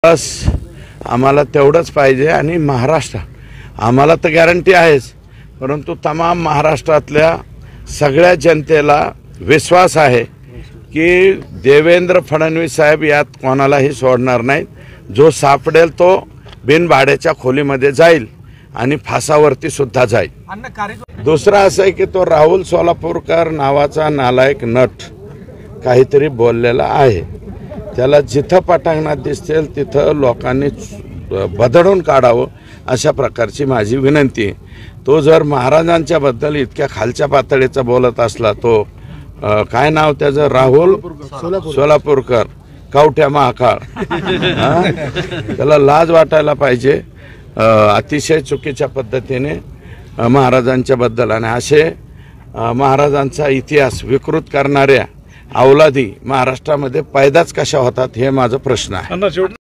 बस आम्हाला तेवढंच पाहिजे आणि महाराष्ट्र आम्हाला तर गॅरंटी आहेच, परंतु तमाम महाराष्ट्रातल्या सगळ्या जनतेला विश्वास आहे की देवेंद्र फडणवीस साहेब यात कोणालाही सोडणार नाहीत। जो सापडेल तो बिनभाड्याच्या खोलीमध्ये जाईल आणि फासावरती सुद्धा जाईल। दुसरा असं आहे की तो राहुल सोलापूरकर नावाचा नालायक नट काहीतरी बोललेला आहे, त्याला जिथं पटांगणात दिसतील तिथं लोकांनी बदडून काढावं अशा प्रकारची माझी विनंती आहे। तो जर महाराजांच्या बद्दल इतक्या खालच्या पातळीचा बोलत असला, तो काय नाव त्याचं, राहुल सोलापूरकर कवठ्या महाकाळ, त्याला लाज वाटायला पाहिजे। अतिशय चुकीच्या पद्धतीने महाराजांच्या बद्दल आणि असे महाराजांचा इतिहास विकृत करणाऱ्या अवलादी महाराष्ट्रामध्ये पैदाच कशा होतात हे माझा प्रश्न आहे।